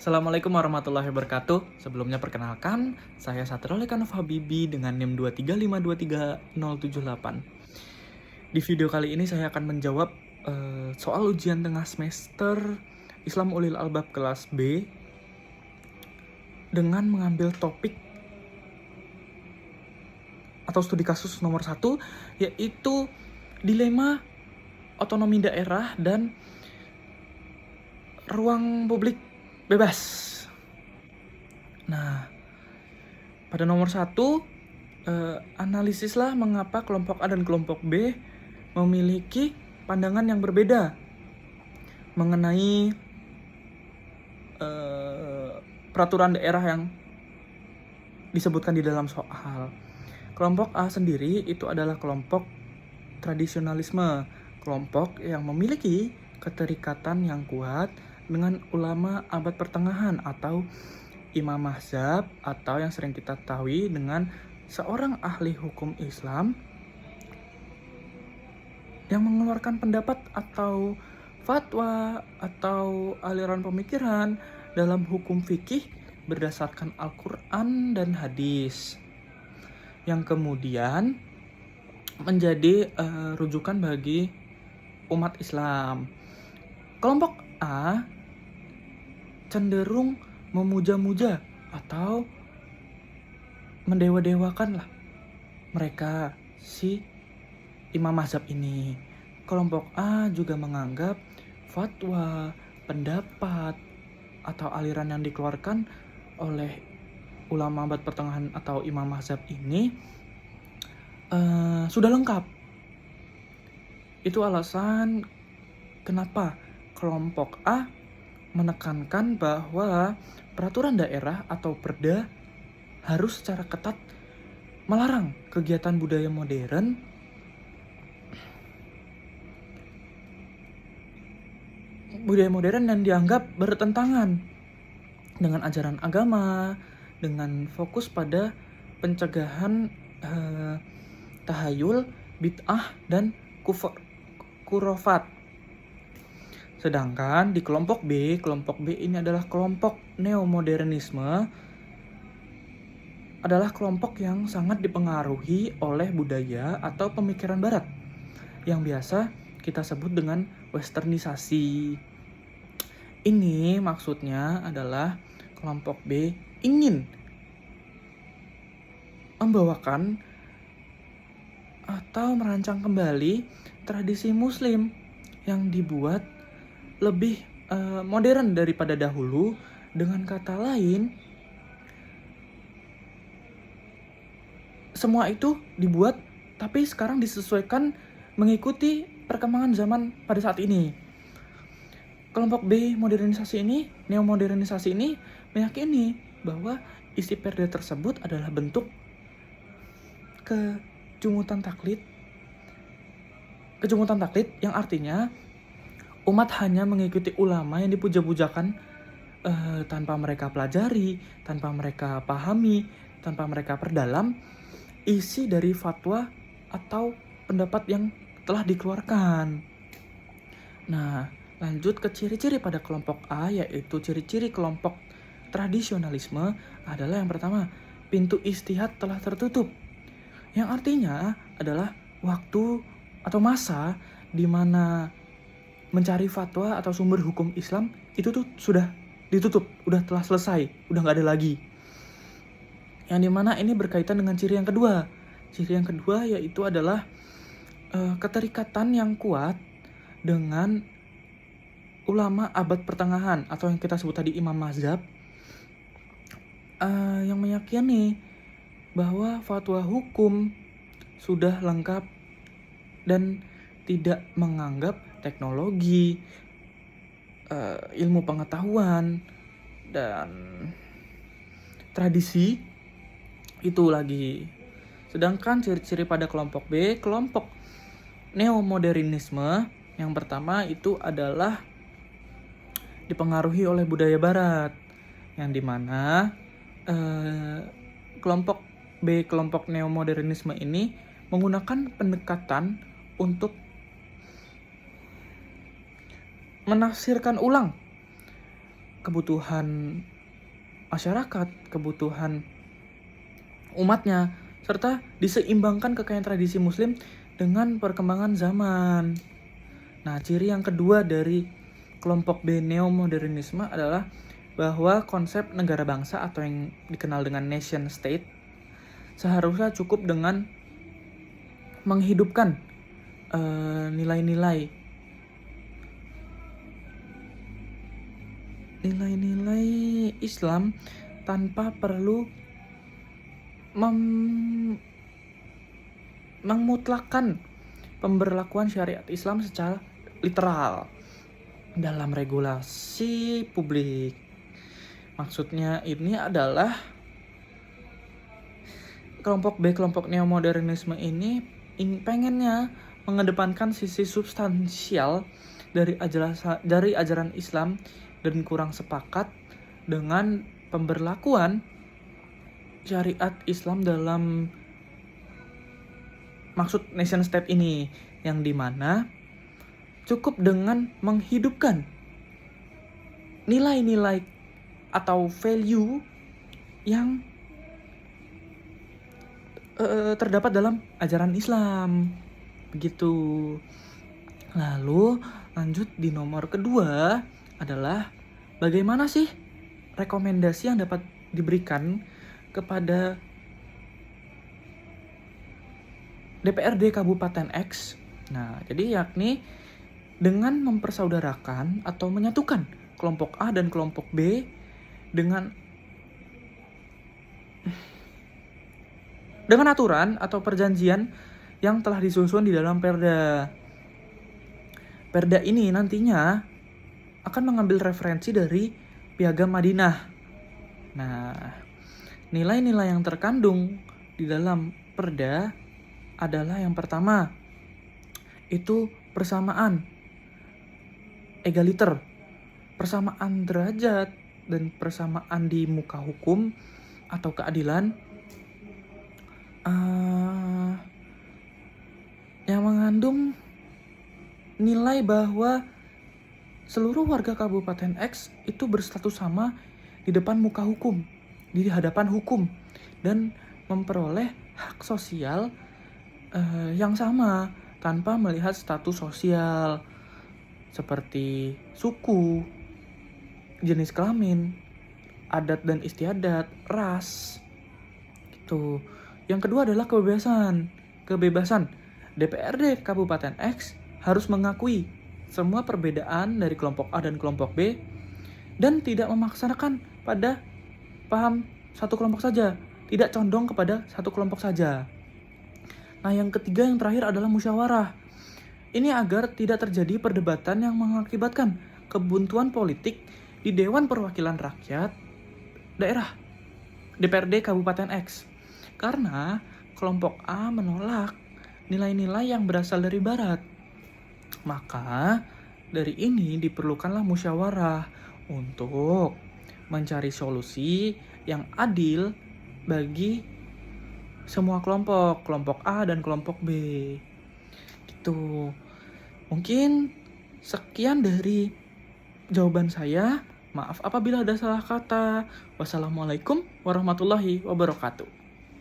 Assalamualaikum warahmatullahi wabarakatuh. Sebelumnya perkenalkan, saya Satrio Lekanov Habibi dengan NIM 235230078. Di video kali ini saya akan menjawab soal ujian tengah semester Islam Ulil Albab kelas B dengan mengambil topik atau studi kasus nomor 1, yaitu dilema otonomi daerah dan ruang publik bebas. Nah, pada nomor 1, analisislah mengapa kelompok A dan kelompok B memiliki pandangan yang berbeda mengenai peraturan daerah yang disebutkan di dalam soal. Kelompok A sendiri itu adalah kelompok tradisionalisme, kelompok yang memiliki keterikatan yang kuat dengan ulama abad pertengahan atau imam mazhab, atau yang sering kita ketahui dengan seorang ahli hukum Islam yang mengeluarkan pendapat atau fatwa atau aliran pemikiran dalam hukum fikih berdasarkan Al-Quran dan hadis, yang kemudian menjadi rujukan bagi umat Islam. Kelompok A cenderung memuja-muja atau mendewa-dewakan lah mereka si imam mazhab ini. Kelompok A juga menganggap fatwa, pendapat, atau aliran yang dikeluarkan oleh ulama abad pertengahan atau imam mazhab ini sudah lengkap. Itu alasan kenapa kelompok A menekankan bahwa peraturan daerah atau perda harus secara ketat melarang kegiatan budaya modern yang dianggap bertentangan dengan ajaran agama, dengan fokus pada pencegahan tahayul, bid'ah, dan kurofat. Sedangkan di kelompok B ini adalah kelompok neomodernisme, adalah kelompok yang sangat dipengaruhi oleh budaya atau pemikiran barat yang biasa kita sebut dengan westernisasi. Ini maksudnya adalah kelompok B ingin membawakan atau merancang kembali tradisi muslim yang dibuat lebih modern daripada dahulu. Dengan kata lain, semua itu dibuat tapi sekarang disesuaikan mengikuti perkembangan zaman pada saat ini. Kelompok B neomodernisasi ini meyakini bahwa isi perda tersebut adalah bentuk kejumutan taklid yang artinya umat hanya mengikuti ulama yang dipuja-pujakan tanpa mereka pelajari, tanpa mereka pahami, tanpa mereka perdalam isi dari fatwa atau pendapat yang telah dikeluarkan. Nah, lanjut ke ciri-ciri pada kelompok A, yaitu ciri-ciri kelompok tradisionalisme adalah yang pertama, pintu ijtihad telah tertutup. Yang artinya adalah waktu atau masa di mana mencari fatwa atau sumber hukum Islam itu tuh sudah ditutup, telah selesai, udah nggak ada lagi. Yang dimana ini berkaitan dengan ciri yang kedua. Ciri yang kedua yaitu adalah keterikatan yang kuat dengan ulama abad pertengahan atau yang kita sebut tadi imam mazhab, yang meyakini bahwa fatwa hukum sudah lengkap dan tidak menganggap teknologi, ilmu pengetahuan, dan tradisi itu lagi. Sedangkan ciri-ciri pada kelompok B, kelompok neomodernisme, yang pertama itu adalah dipengaruhi oleh budaya barat, yang dimana kelompok B, kelompok neomodernisme ini menggunakan pendekatan untuk menafsirkan ulang kebutuhan masyarakat, kebutuhan umatnya, serta diseimbangkan kekayaan tradisi muslim dengan perkembangan zaman. Nah, ciri yang kedua dari kelompok B neomodernisme adalah bahwa konsep negara bangsa atau yang dikenal dengan nation state seharusnya cukup dengan menghidupkan nilai-nilai Islam tanpa perlu memutlakkan pemberlakuan syariat Islam secara literal dalam regulasi publik. Maksudnya ini adalah kelompok B, kelompok neomodernisme ini pengennya mengedepankan sisi substansial dari ajaran Islam dan kurang sepakat dengan pemberlakuan syariat Islam dalam maksud nation state ini, yang dimana cukup dengan menghidupkan nilai-nilai atau value yang terdapat dalam ajaran Islam, begitu. Lalu lanjut di nomor kedua adalah bagaimana sih rekomendasi yang dapat diberikan kepada DPRD Kabupaten X. Nah, jadi yakni dengan mempersaudarakan atau menyatukan kelompok A dan kelompok B dengan aturan atau perjanjian yang telah disusun di dalam Perda. Perda ini nantinya akan mengambil referensi dari Piagam Madinah. Nah, nilai-nilai yang terkandung di dalam Perda adalah yang pertama, itu persamaan, egaliter, persamaan derajat, dan persamaan di muka hukum atau keadilan, yang mengandung nilai bahwa seluruh warga Kabupaten X itu berstatus sama di depan muka hukum, di hadapan hukum, dan memperoleh hak sosial yang sama tanpa melihat status sosial seperti suku, jenis kelamin, adat dan istiadat, ras, gitu. Yang kedua adalah kebebasan. DPRD Kabupaten X harus mengakui semua perbedaan dari kelompok A dan kelompok B dan tidak memaksakan pada paham satu kelompok saja, tidak condong kepada satu kelompok saja. Nah, yang ketiga, yang terakhir adalah musyawarah. Ini agar tidak terjadi perdebatan yang mengakibatkan kebuntuan politik di Dewan Perwakilan Rakyat daerah DPRD Kabupaten X. Karena kelompok A menolak nilai-nilai yang berasal dari Barat. Maka dari ini diperlukanlah musyawarah untuk mencari solusi yang adil bagi semua kelompok A dan kelompok B. Gitu. Mungkin sekian dari jawaban saya. Maaf apabila ada salah kata. Wassalamualaikum warahmatullahi wabarakatuh.